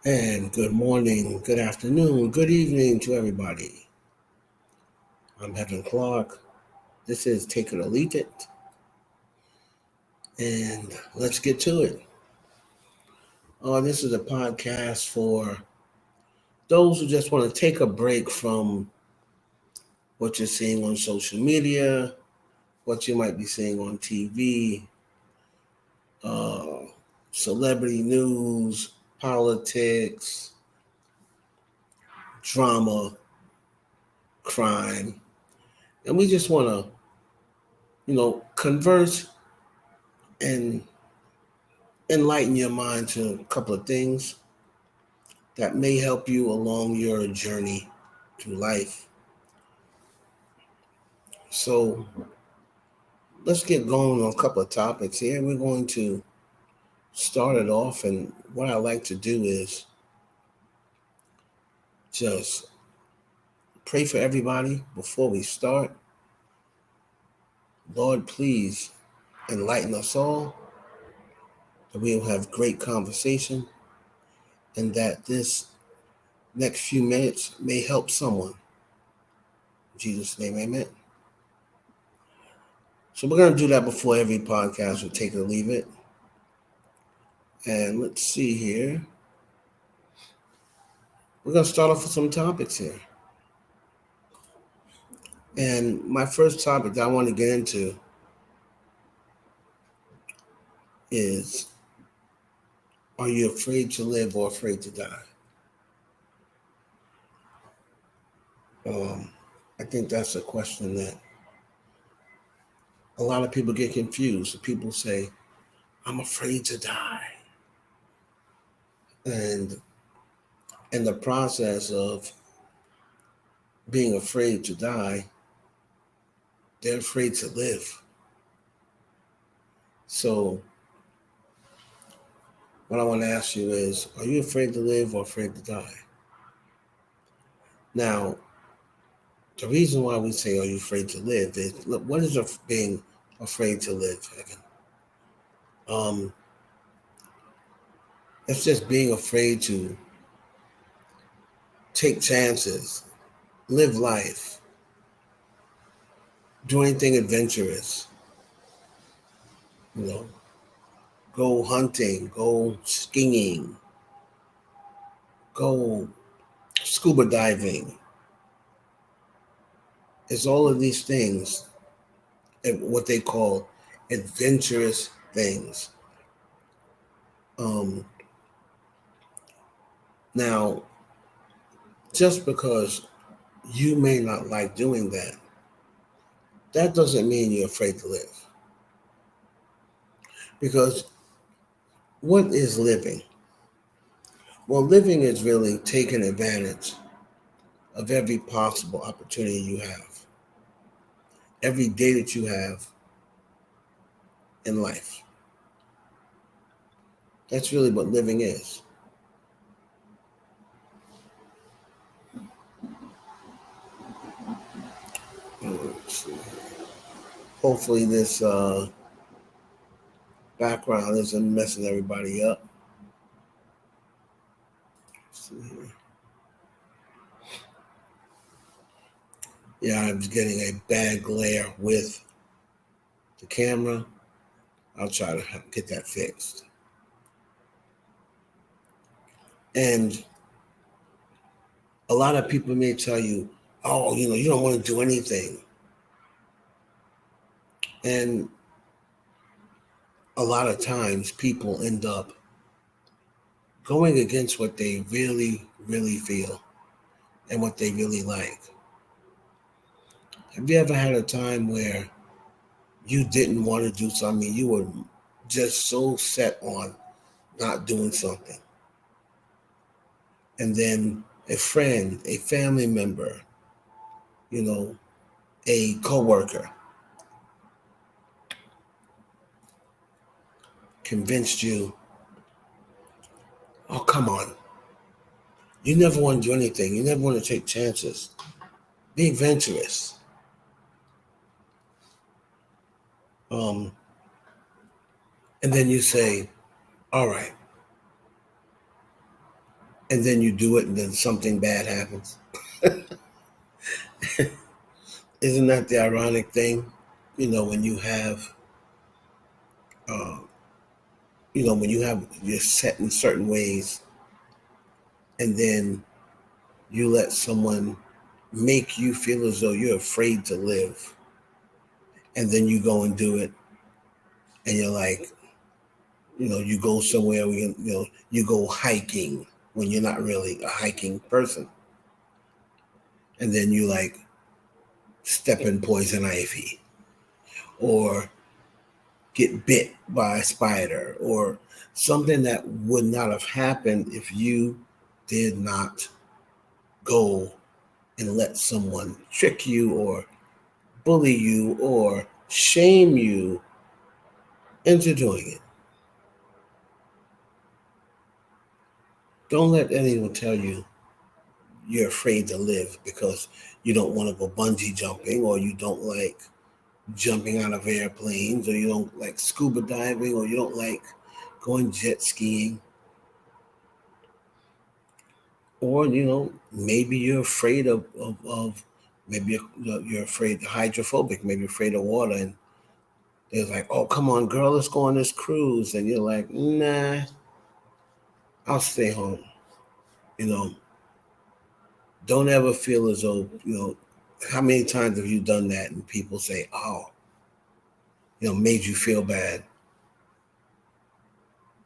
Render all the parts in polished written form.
And good morning, good afternoon, good evening to everybody. I'm Heaven Clark. This is Take It or Leave It. And let's get to it. This is a podcast for those who just want to take a break from what you're seeing on social media, what you might be seeing on TV, uh, celebrity news, politics, drama, crime. And we just want to, converse and enlighten your mind to a couple of things that may help you along your journey through life. So let's get going on a couple of topics here. We're going to start it off, and what I like to do is just pray for everybody before we start. Lord, please enlighten us all, that we will have great conversation, and that this next few minutes may help someone. In Jesus' name, amen. So we're going to do that before every podcast. We'll take it or leave it. And let's see here. We're going to start off with some topics here. And my first topic that I want to get into is, are you afraid to live or afraid to die? I think that's a question that a lot of people get confused. People say, I'm afraid to die. And in the process of being afraid to die, they're afraid to live. So what I want to ask you is, are you afraid to live or afraid to die? Now, the reason why we say, are you afraid to live, is, look, what is being afraid to live, Evan? It's just being afraid to take chances, live life, do anything adventurous, you know, go hunting, go skiing, go scuba diving. It's all of these things, what they call adventurous things. Now, just because you may not like doing that, that doesn't mean you're afraid to live. Because what is living? Well, living is really taking advantage of every possible opportunity you have, every day that you have in life. That's really what living is. Let's see. Hopefully this background isn't messing everybody up. Let's see here. Yeah, I'm getting a bad glare with the camera. I'll try to get that fixed. And a lot of people may tell you, oh, you don't want to do anything. And a lot of times people end up going against what they really, really feel and what they really like. Have you ever had a time where you didn't want to do something? You were just so set on not doing something. And then a friend, a family member, a coworker convinced you, oh, come on. You never want to do anything. You never want to take chances. Be adventurous. And then you say, all right, and then you do it and then something bad happens. Isn't that the ironic thing? When you have, uh, you're set in certain ways, and then you let someone make you feel as though you're afraid to live, and then you go and do it, and you're like, you go somewhere where you go hiking when you're not really a hiking person, and then you like step in poison ivy, or get bit by a spider, or something that would not have happened if you did not go and let someone trick you or bully you or shame you into doing it. Don't let anyone tell you you're afraid to live because you don't want to go bungee jumping, or you don't like jumping out of airplanes, or you don't like scuba diving, or you don't like going jet skiing. Or maybe you're afraid of maybe you're afraid, hydrophobic, maybe you're afraid of water, and they're like, oh, come on, girl, let's go on this cruise, and you're like, nah, I'll stay home. you know don't ever feel as though, how many times have you done that and people say, oh, made you feel bad?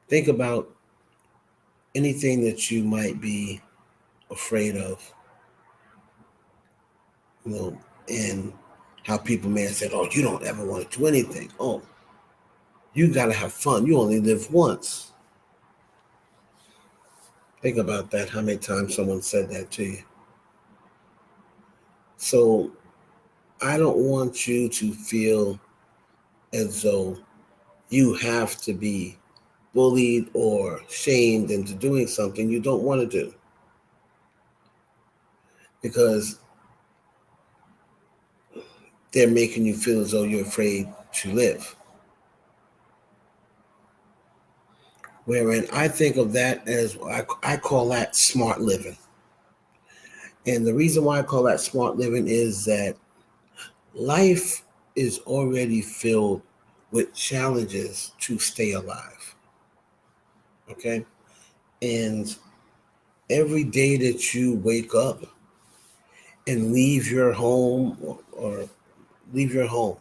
Think about anything that you might be afraid of, and how people may have said, oh, you don't ever want to do anything. Oh, you got to have fun. You only live once. Think about that, how many times someone said that to you. So I don't want you to feel as though you have to be bullied or shamed into doing something you don't want to do, because they're making you feel as though you're afraid to live. Wherein I think of that as, I call that smart living. And the reason why I call that smart living is that life is already filled with challenges to stay alive. Okay? And every day that you wake up and leave your home, or leave your home,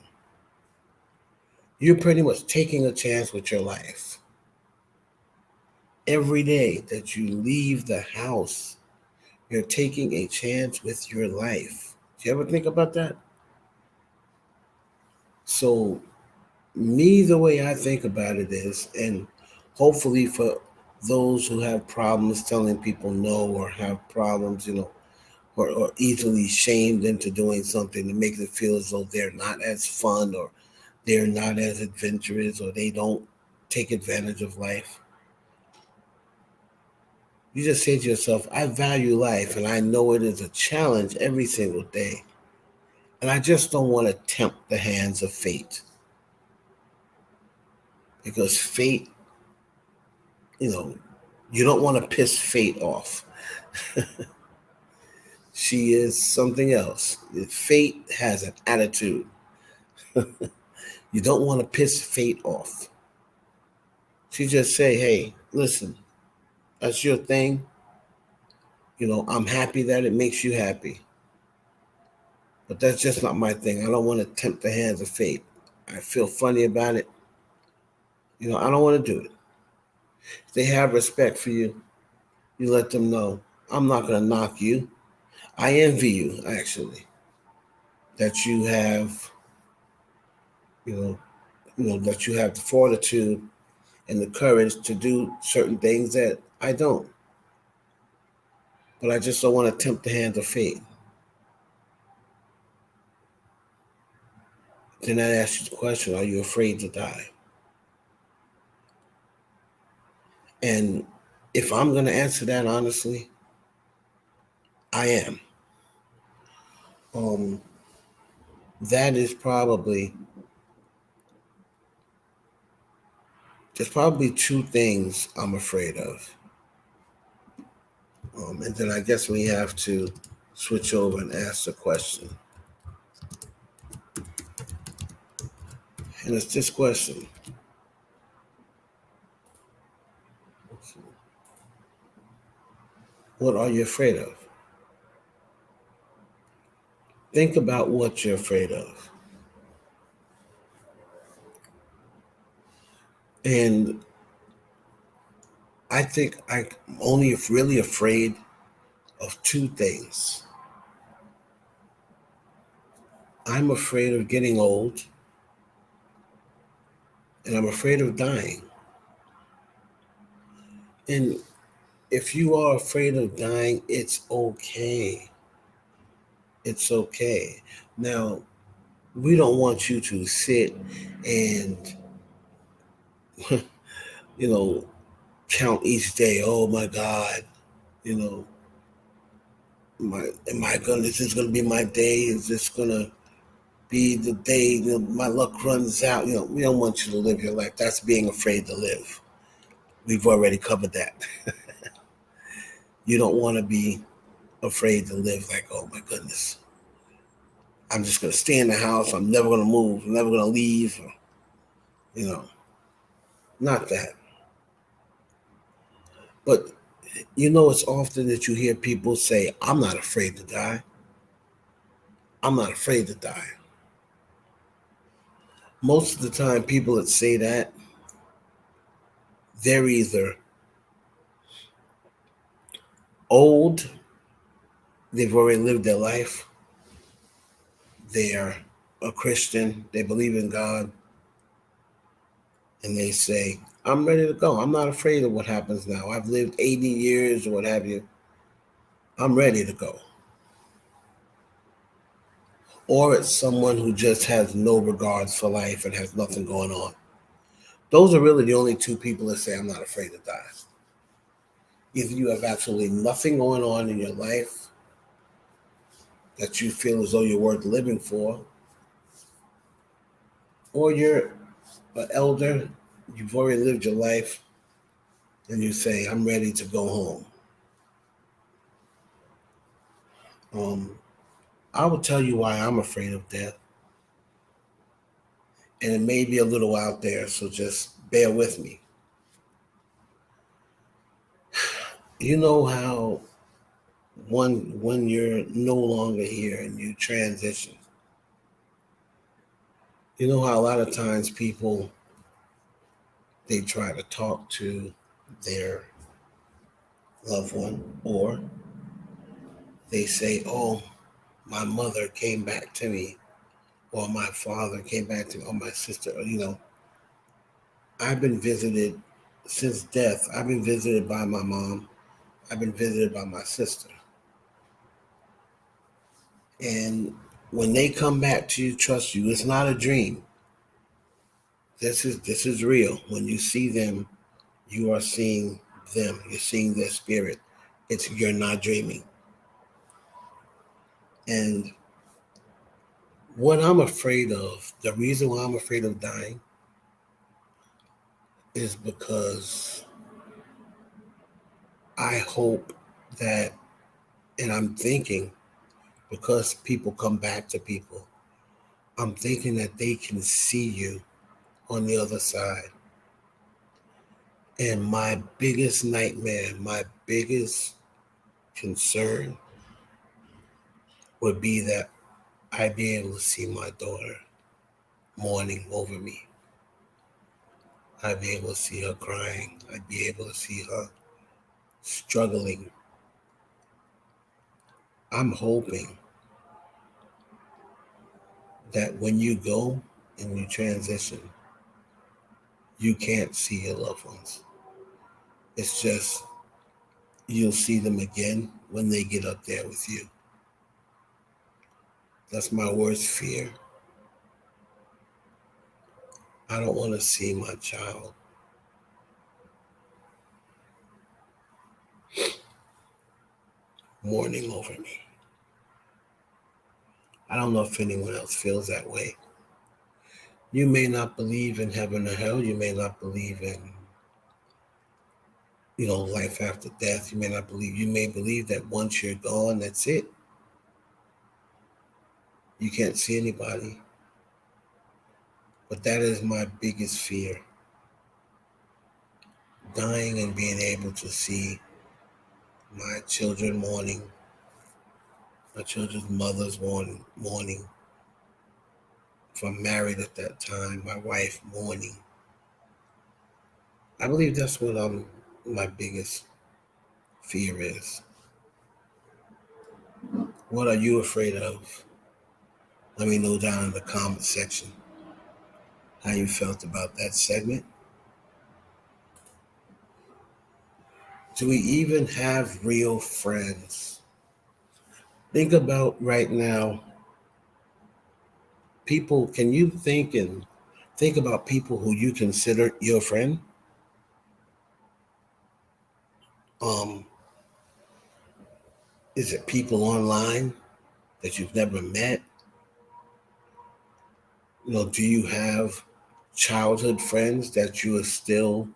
you're pretty much taking a chance with your life. Every day that you leave the house, you're taking a chance with your life. Do you ever think about that? So, me, the way I think about it is, and hopefully for those who have problems telling people no, or have problems, or easily shamed into doing something to make them feel as though they're not as fun, or they're not as adventurous, or they don't take advantage of life. You just say to yourself, I value life, and I know it is a challenge every single day. And I just don't want to tempt the hands of fate. Because fate, you know, you don't want to piss fate off. She is something else. Fate has an attitude. You don't want to piss fate off. She just say, hey, listen, that's your thing. I'm happy that it makes you happy. But that's just not my thing. I don't want to tempt the hands of fate. I feel funny about it. I don't want to do it. If they have respect for you, you let them know, I'm not going to knock you. I envy you, actually, that you have, that you have the fortitude and the courage to do certain things that I don't. But I just don't want to tempt the hands of fate. Then I ask you the question, are you afraid to die? And if I'm going to answer that honestly, I am. Um, that is probably, there's probably two things I'm afraid of. And then I guess we have to switch over and ask the question. And it's this question. What are you afraid of? Think about what you're afraid of. And I think I'm only really afraid of two things. I'm afraid of getting old, and I'm afraid of dying. And if you are afraid of dying, it's okay. It's okay. Now, we don't want you to sit and, you know, count each day. Oh my God, you know, am I gonna? This is gonna be my day. Is this gonna be the day? My luck runs out. We don't want you to live your life. That's being afraid to live. We've already covered that. You don't want to be afraid to live like, oh my goodness, I'm just gonna stay in the house. I'm never gonna move. I'm never gonna leave. You know, not that. But it's often that you hear people say, I'm not afraid to die. I'm not afraid to die. Most of the time, people that say that, they're either old, they've already lived their life, they're a Christian, they believe in God, and they say, I'm ready to go. I'm not afraid of what happens now. I've lived 80 years or what have you. I'm ready to go. Or it's someone who just has no regards for life and has nothing going on. Those are really the only two people that say, I'm not afraid to die. Either you have absolutely nothing going on in your life that you feel as though you're worth living for, or you're an elder, you've already lived your life, and you say, I'm ready to go home. I will tell you why I'm afraid of death. And it may be a little out there, so just bear with me. You know how when you're no longer here and you transition, you know how a lot of times people, they try to talk to their loved one, or they say, oh, my mother came back to me, or my father came back to me, or my sister, I've been visited since death. I've been visited by my mom. I've been visited by my sister. And when they come back to you, trust you, it's not a dream. This is real. When you see them, you are seeing them. You're seeing their spirit. You're not dreaming. And what I'm afraid of, the reason why I'm afraid of dying is because I hope that, and I'm thinking, because people come back to people, I'm thinking that they can see you on the other side. And my biggest nightmare, my biggest concern would be that I'd be able to see my daughter mourning over me. I'd be able to see her crying. I'd be able to see her struggling. I'm hoping that when you go and you transition, you can't see your loved ones. It's just you'll see them again when they get up there with you. That's my worst fear. I don't want to see my child mourning over me. I don't know if anyone else feels that way. You may not believe in heaven or hell. You may not believe in life after death. You may not believe. You may believe that once you're gone, that's it. You can't see anybody. But that is my biggest fear. Dying and being able to see my children mourning, my children's mothers mourning. If I'm married at that time, my wife mourning. I believe that's what my biggest fear is. What are you afraid of? Let me know down in the comment section how you felt about that segment. Do we even have real friends? Think about right now, people, can you think about people who you consider your friend? Um, is it people online that you've never met? Do you have childhood friends that you are still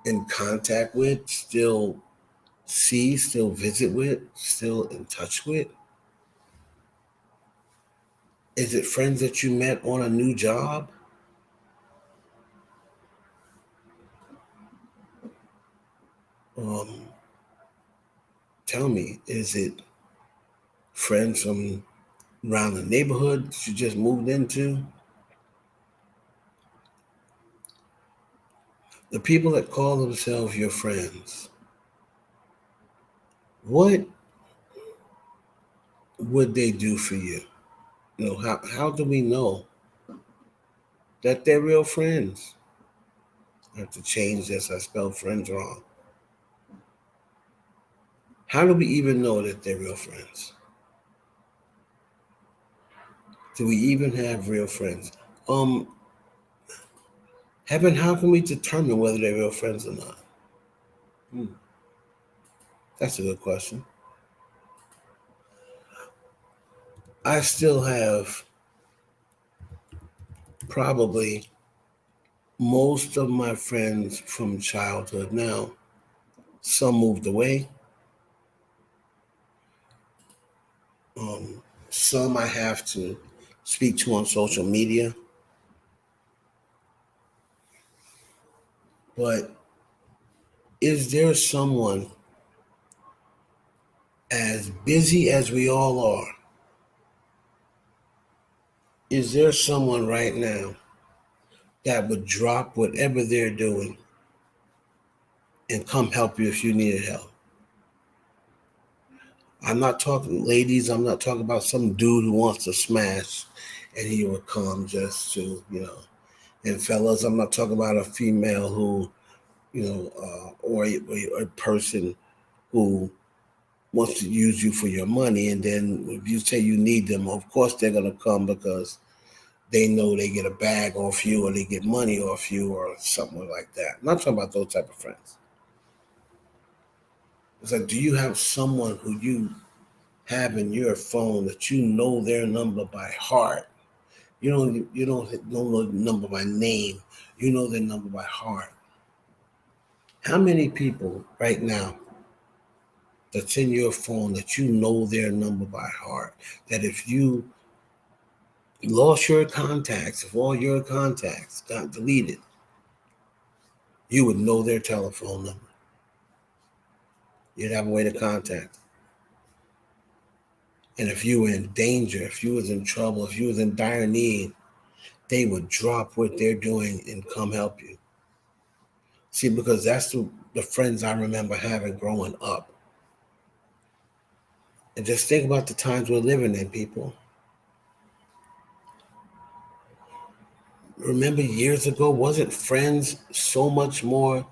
in contact with, still see, still visit with, still in touch with? Is it friends that you met on a new job? Um, Tell me, is it friends from around the neighborhood that you just moved into? The people that call themselves your friends, what would they do for you? How do we know that they're real friends? I have to change this. I spelled friends wrong. How do we even know that they're real friends? Do we even have real friends? Heaven, how can we determine whether they're real friends or not? That's a good question. I still have probably most of my friends from childhood now. Some moved away. Some I have to speak to on social media. But is there someone, as busy as we all are, is there someone right now that would drop whatever they're doing and come help you if you needed help? I'm not talking, ladies, I'm not talking about some dude who wants to smash and he would come just to, and fellas, I'm not talking about a female who, or a person who wants to use you for your money. And then if you say you need them, of course they're going to come because they know they get a bag off you or they get money off you or something like that. I'm not talking about those type of friends. It's like, do you have someone who you have in your phone that you know their number by heart? You don't know the number by name. You know their number by heart. How many people right now that's in your phone that you know their number by heart? That if you lost your contacts, if all your contacts got deleted, you would know their telephone number. You'd have a way to contact. And if you were in danger, if you was in trouble, if you was in dire need, they would drop what they're doing and come help you. See, because that's the friends I remember having growing up. And just think about the times we're living in, people. Remember years ago, wasn't friends so much more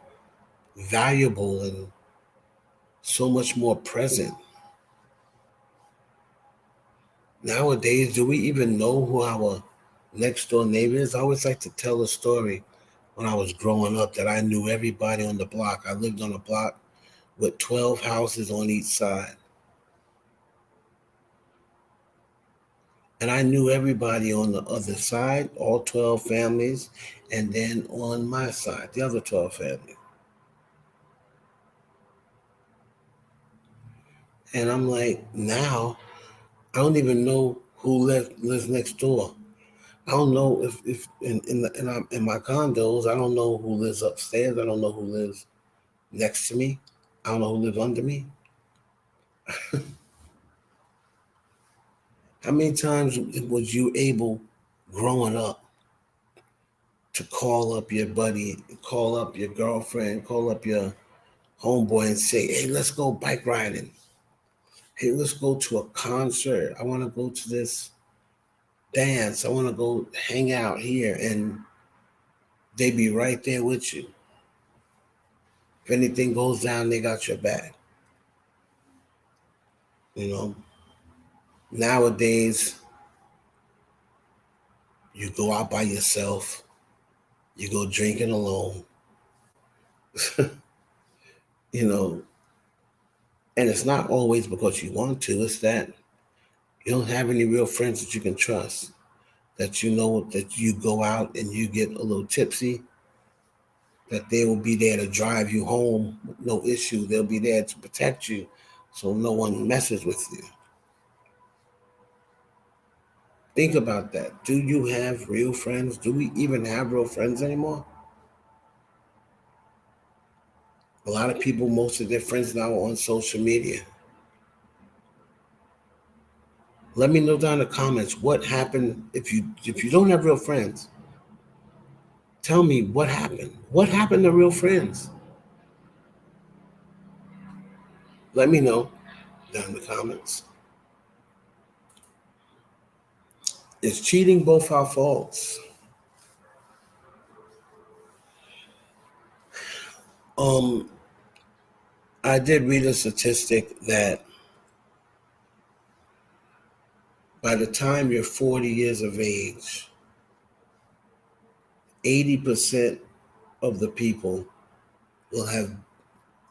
valuable and so much more present? Nowadays, do we even know who our next door neighbor is? I always like to tell a story when I was growing up that I knew everybody on the block. I lived on a block with 12 houses on each side. And I knew everybody on the other side, all 12 families, and then on my side, the other 12 families. And I'm like, now I don't even know who lives next door. I don't know if in my condos, I don't know who lives upstairs. I don't know who lives next to me. I don't know who lives under me. How many times was you able, growing up, to call up your buddy, call up your girlfriend, call up your homeboy and say, hey, let's go bike riding. Hey, let's go to a concert. I want to go to this dance. I want to go hang out here. And they be right there with you. If anything goes down, they got your back. You know, nowadays, you go out by yourself, you go drinking alone, you know, and it's not always because you want to, it's that you don't have any real friends that you can trust. That you know that you go out and you get a little tipsy, that they will be there to drive you home with no issue. They'll be there to protect you so no one messes with you. Think about that. Do you have real friends? Do we even have real friends anymore? A lot of people, most of their friends now are on social media. Let me know down in the comments what happened if you don't have real friends. Tell me what happened. What happened to real friends? Let me know down in the comments. Is cheating both our faults? Um, I did read a statistic that by the time you're 40 years of age, 80% of the people will have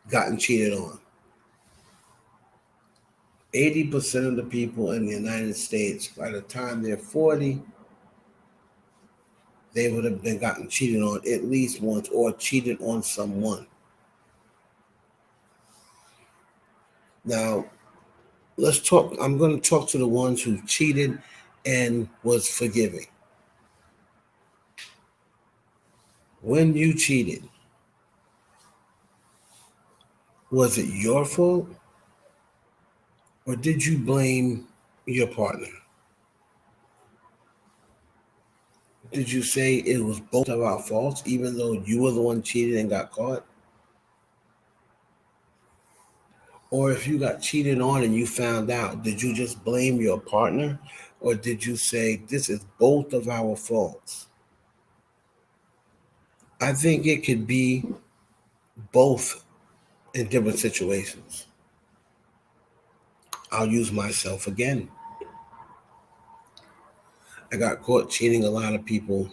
gotten cheated on. 80% of the people in the United States, by the time they're 40, they would have been gotten cheated on at least once or cheated on someone. Now, let's talk. I'm going to talk to the ones who cheated and was forgiving. When you cheated, was it your fault or did you blame your partner? Did you say it was both of our faults, even though you were the one cheated and got caught? Or if you got cheated on and you found out, did you just blame your partner? Or did you say, this is both of our faults? I think it could be both in different situations. I'll use myself again. I got caught cheating. A lot of people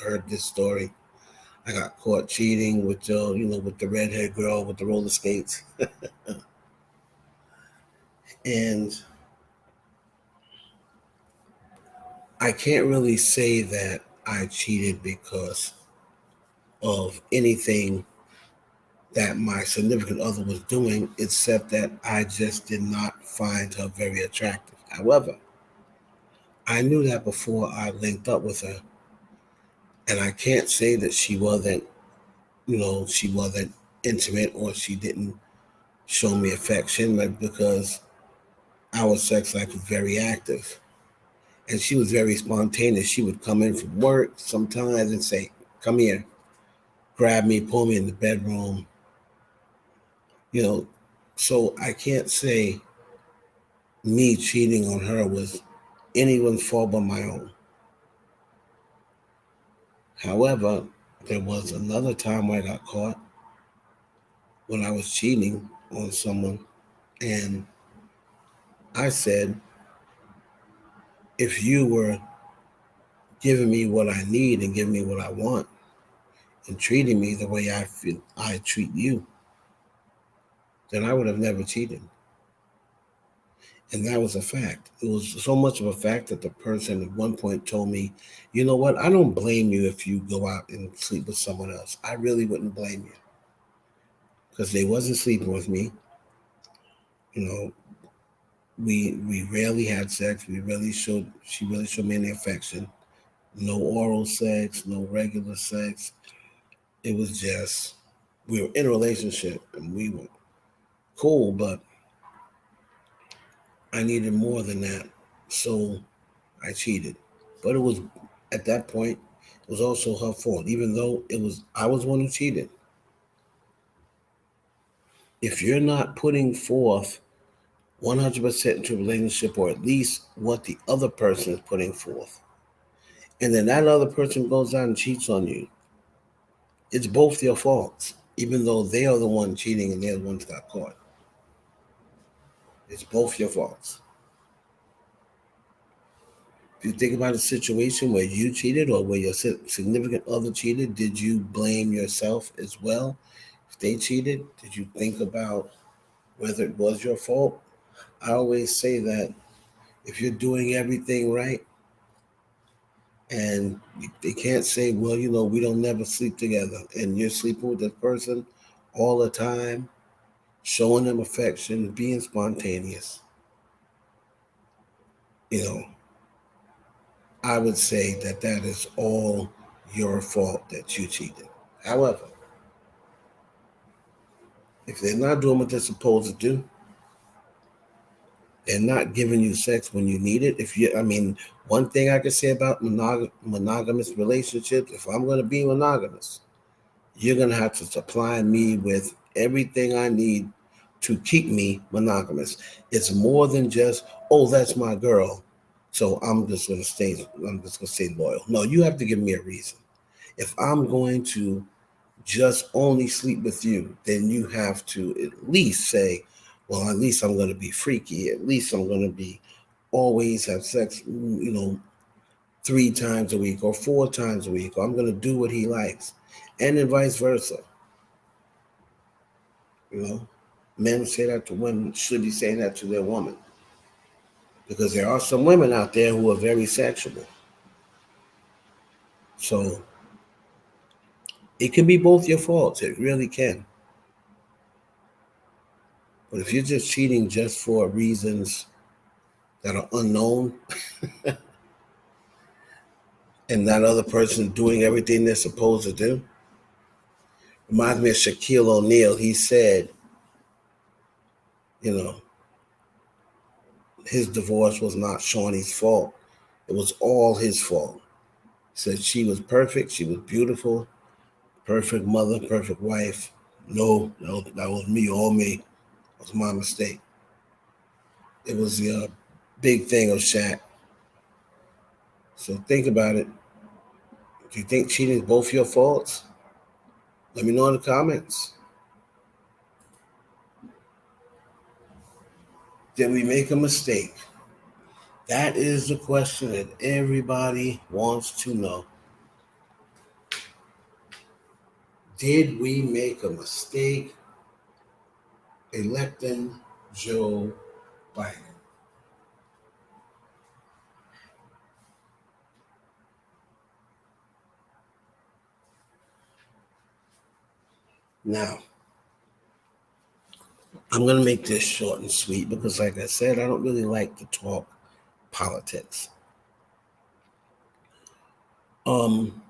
heard this story. I got caught cheating with with the redhead girl with the roller skates, and I can't really say that I cheated because of anything that my significant other was doing, except that I just did not find her very attractive. However, I knew that before I linked up with her, and I can't say that she wasn't intimate or she didn't show me affection, because our sex life was very active. And she was very spontaneous. She would come in from work sometimes and say, come here, grab me, pull me in the bedroom. So I can't say me cheating on her was anyone's fault but my own. However, there was another time I got caught when I was cheating on someone, and I said, if you were giving me what I need and giving me what I want and treating me the way I feel I treat you, then I would have never cheated. And that was a fact. It was so much of a fact that the person at one point told me, you know what, I don't blame you if you go out and sleep with someone else. I really wouldn't blame you. Because they wasn't sleeping with me. We rarely had sex. She really showed me any affection. No oral sex, no regular sex. It was just we were in a relationship and we were cool, but I needed more than that. So I cheated. But it was at that point it was also her fault. Even though it was I was one who cheated. If you're not putting forth 100% into a relationship, or at least what the other person is putting forth, and then that other person goes out and cheats on you, it's both your faults. Even though they are the one cheating and they're the ones got caught, it's both your faults. If you think about a situation where you cheated or where your significant other cheated, did you blame yourself as well? If they cheated, did you think about whether it was your fault? I always say that if you're doing everything right, and they can't say, well, we don't never sleep together, and you're sleeping with this person all the time, showing them affection, being spontaneous, you know, I would say that that is all your fault that you cheated. However, if they're not doing what they're supposed to do, they're not giving you sex when you need it. One thing I can say about monogamous relationships, if I'm going to be monogamous, you're going to have to supply me with everything I need to keep me monogamous. It's more than just, oh, that's my girl, so I'm just going to stay loyal. No, you have to give me a reason. If I'm going to just only sleep with you, then you have to at least say, well, at least I'm going to be freaky. At least I'm going to be always have sex, 3 times a week or 4 times a week. Or I'm going to do what he likes. And then vice versa. You know, men say that to women, should be saying that to their woman. Because there are some women out there who are very sexual. So it can be both your faults. It really can. But if you're just cheating just for reasons that are unknown, and that other person doing everything they're supposed to do, reminds me of Shaquille O'Neal. He said, you know, his divorce was not Shawnee's fault. It was all his fault. He said she was perfect. She was beautiful. Perfect mother, perfect wife. No, that was me, all me. That was my mistake. It was the big thing of Shaq. So think about it. Do you think cheating is both your faults? Let me know in the comments. Did we make a mistake? That is the question that everybody wants to know. Did we make a mistake electing Joe Biden? Now, I'm going to make this short and sweet because, like I said, I don't really like to talk politics. Um,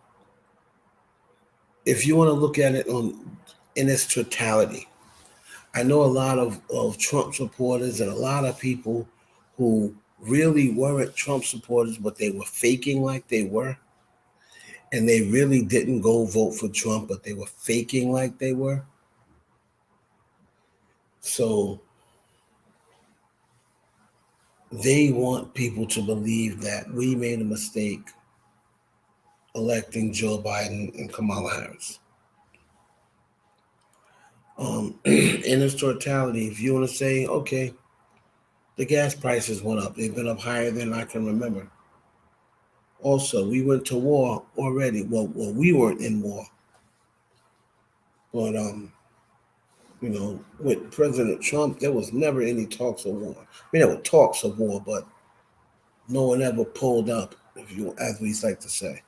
if you want to look at it in its totality, I know a lot of Trump supporters and a lot of people who really weren't Trump supporters, but they were faking like they were. And they really didn't go vote for Trump, but they were faking like they were. So they want people to believe that we made a mistake electing Joe Biden and Kamala Harris. In its totality, if you want to say, okay, the gas prices went up. They've been up higher than I can remember. Also, we went to war already. Well, we weren't in war, but with President Trump, there was never any talks of war. I mean, there were talks of war, but no one ever pulled up, as we like to say.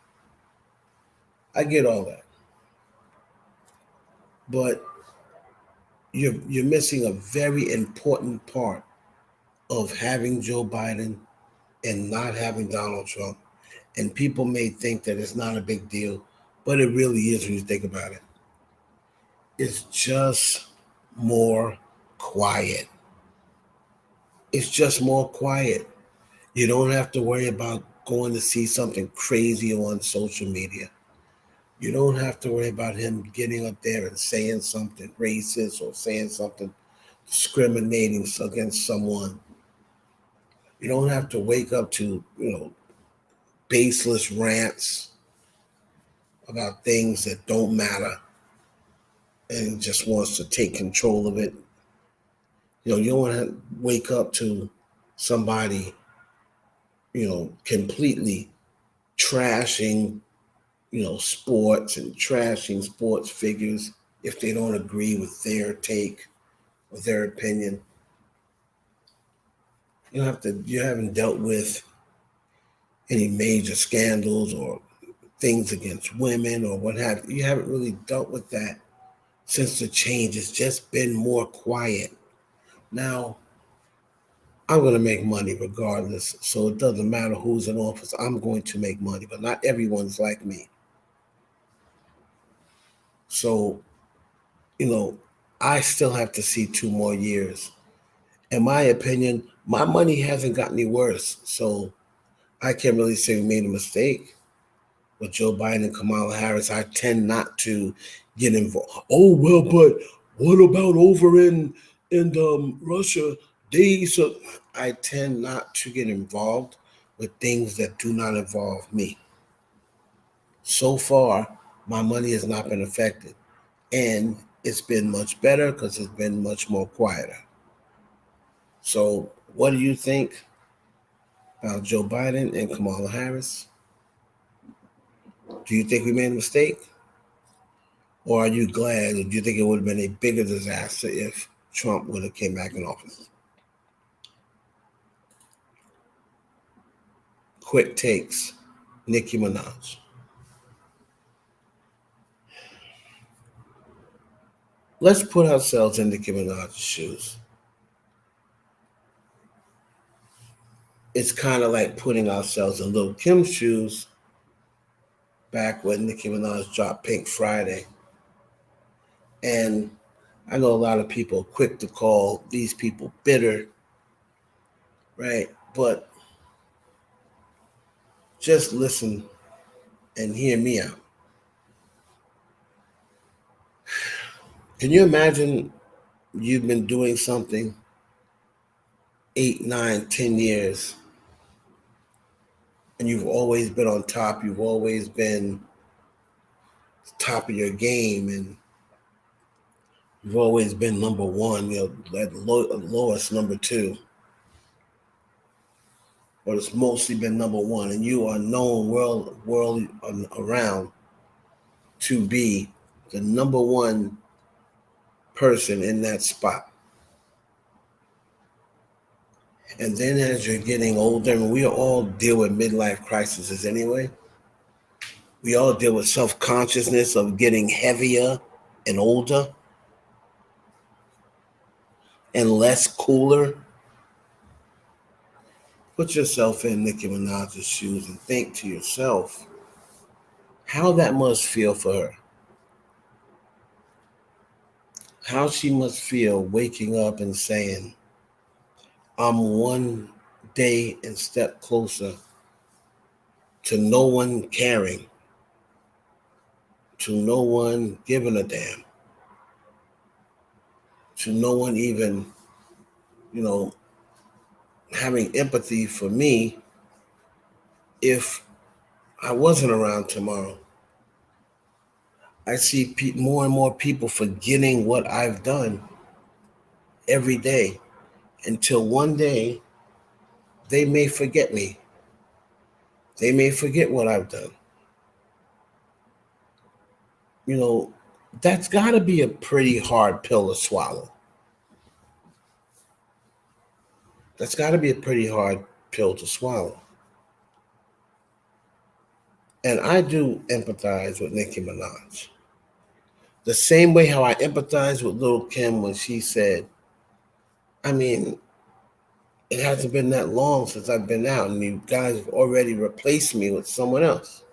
I get all that, but you're missing a very important part of having Joe Biden and not having Donald Trump. And people may think that it's not a big deal, but it really is when you think about it. It's just more quiet. It's just more quiet. You don't have to worry about going to see something crazy on social media. You don't have to worry about him getting up there and saying something racist or saying something discriminating against someone. You don't have to wake up to, baseless rants about things that don't matter and just wants to take control of it. You don't want to wake up to somebody, completely trashing, sports and trashing sports figures if they don't agree with their take or their opinion. You haven't dealt with any major scandals or things against women or what have you. You haven't really dealt with that since the change. It's just been more quiet. Now, I'm going to make money regardless, so it doesn't matter who's in office. I'm going to make money, but not everyone's like me. So, I still have to see 2 more years. In my opinion, my money hasn't got any worse, so I can't really say we made a mistake with Joe Biden and Kamala Harris. I tend not to get involved. Oh well, but what about over in Russia? I tend not to get involved with things that do not involve me. So far, my money has not been affected, and it's been much better because it's been much more quieter. So, what do you think about Joe Biden and Kamala Harris? Do you think we made a mistake? Or are you glad, or do you think it would have been a bigger disaster if Trump would have came back in office? Quick takes. Nicki Minaj. Let's put ourselves in Nicki Minaj's shoes. It's kind of like putting ourselves in Lil Kim's shoes back when Nicki Minaj dropped Pink Friday. And I know a lot of people are quick to call these people bitter, right? But just listen and hear me out. Can you imagine you've been doing something 8, 9, 10 years, and you've always been on top, you've always been top of your game, and you've always been number one, at lowest number two, but it's mostly been number one, and you are known world around to be the number one person in that spot. And then as you're getting older, and we all deal with midlife crises anyway, we all deal with self-consciousness of getting heavier and older and less cooler. Put yourself in Nicki Minaj's shoes and think to yourself how that must feel for her. How she must feel waking up and saying, I'm one day and step closer to no one caring, to no one giving a damn, to no one even, having empathy for me if I wasn't around tomorrow. I see more and more people forgetting what I've done every day until one day they may forget me. They may forget what I've done. That's got to be a pretty hard pill to swallow. That's got to be a pretty hard pill to swallow. And I do empathize with Nicki Minaj. The same way how I empathize with Lil Kim when she said, I mean, It hasn't been that long since I've been out, and you guys have already replaced me with someone else.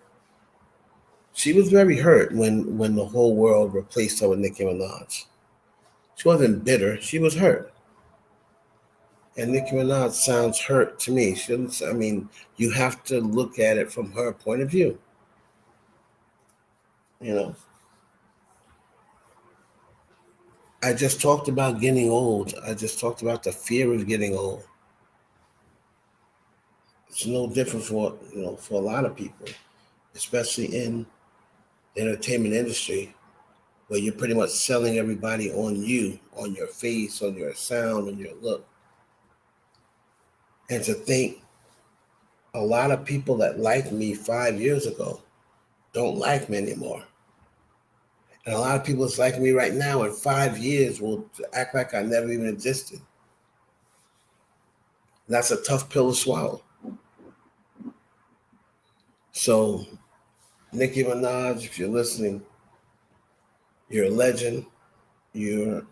She was very hurt when the whole world replaced her with Nicki Minaj. She wasn't bitter. She was hurt. And Nicki Minaj sounds hurt to me. She doesn't, I mean, you have to look at it from her point of view. You know, I just talked about getting old. I just talked about the fear of getting old. It's no different for a lot of people, especially in the entertainment industry, where you're pretty much selling everybody on you, on your face, on your sound, on your look. And to think a lot of people that liked me 5 years ago don't like me anymore. And a lot of people that's like me right now in 5 years will act like I never even existed. And that's a tough pill to swallow. So, Nicki Minaj, if you're listening, you're a legend. Your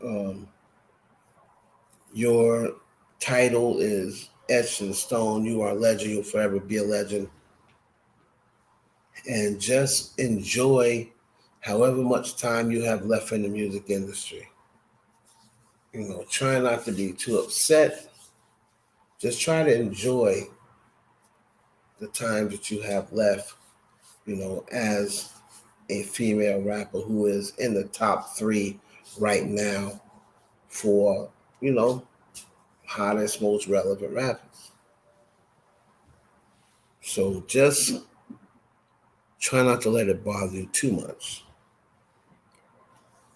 title is etched in stone. You are a legend. You'll forever be a legend. And just enjoy however much time you have left in the music industry. Try not to be too upset. Just try to enjoy the time that you have left, as a female rapper who is in the top 3 right now for, hottest, most relevant rappers. So just try not to let it bother you too much.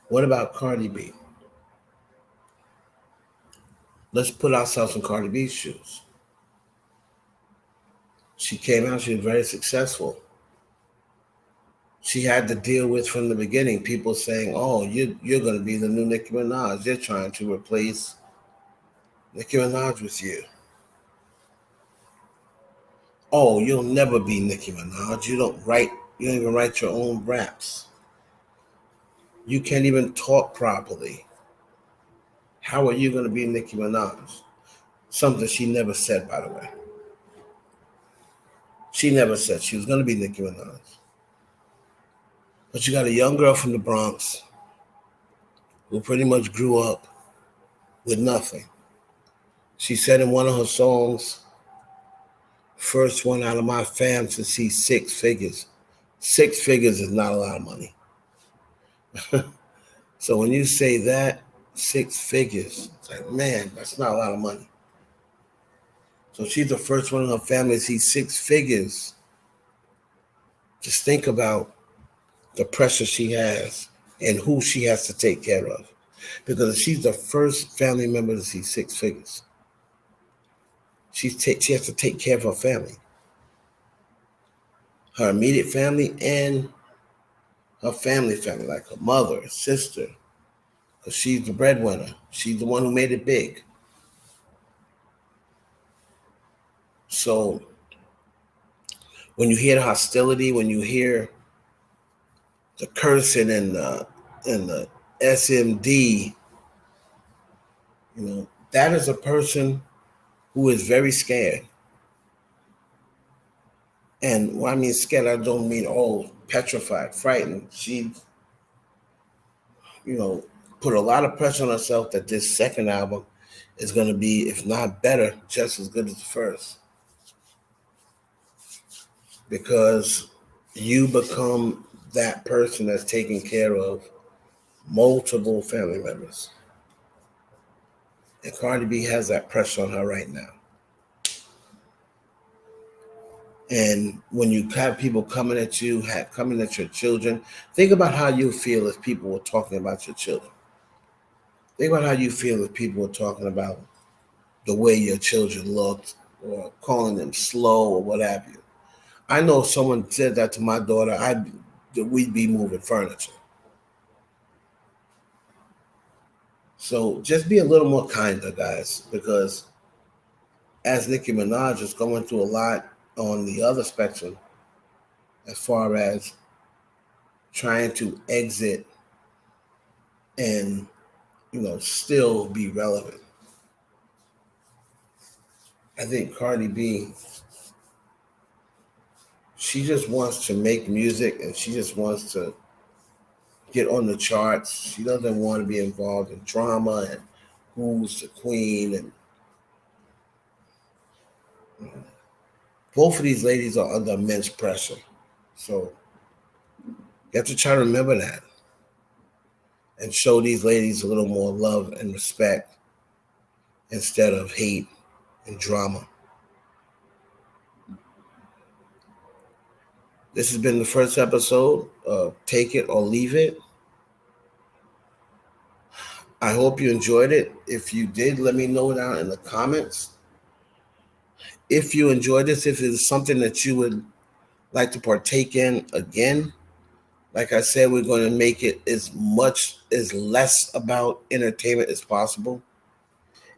What about Cardi B? Let's put ourselves in Cardi B's shoes. She came out, she was very successful. She had to deal with from the beginning people saying, "Oh, you're going to be the new Nicki Minaj. They're trying to replace Nicki Minaj with you. Oh, you'll never be Nicki Minaj. You don't even write your own raps. You can't even talk properly. How are you going to be Nicki Minaj?" Something she never said, by the way. She never said she was going to be Nicki Minaj. But you got a young girl from the Bronx who pretty much grew up with nothing. She said in one of her songs, "First one out of my fam to see 6 figures." 6 figures is not a lot of money. So when you say that, 6 figures, it's like, man, that's not a lot of money. So she's the first one in her family to see 6 figures. Just think about the pressure she has and who she has to take care of. Because she's the first family member to see 6 figures. She has to take care of her family, her immediate family, and her family, like her mother, her sister, because she's the breadwinner. She's the one who made it big. So when you hear the hostility, when you hear the cursing and the SMD, that is a person who is very scared. And when I mean scared, I don't mean petrified, frightened. She, put a lot of pressure on herself that this second album is going to be, if not better, just as good as the first. Because you become that person that's taking care of multiple family members. And Cardi B has that pressure on her right now. And when you have people coming at you, coming at your children, think about how you feel if people were talking about your children. Think about how you feel if people were talking about the way your children looked or calling them slow or what have you. I know if someone said that to my daughter, we'd be moving furniture. So just be a little more kinder, guys, because as Nicki Minaj is going through a lot on the other spectrum, as far as trying to exit and, still be relevant. I think Cardi B, she just wants to make music and she just wants to get on the charts. She doesn't want to be involved in drama and who's the queen. And both of these ladies are under immense pressure. So you have to try to remember that and show these ladies a little more love and respect instead of hate and drama. This has been the first episode of Take It or Leave It. I hope you enjoyed it. If you did, let me know down in the comments. If you enjoyed this, if it's something that you would like to partake in again, like I said, we're going to make it as less about entertainment as possible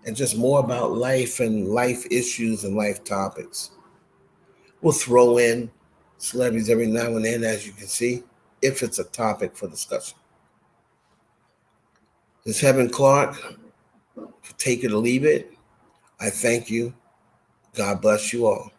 and just more about life and life issues and life topics. We'll throw in celebrities every now and then, as you can see, if it's a topic for discussion. This is Heaven Clark. Take it or leave it. I thank you. God bless you all.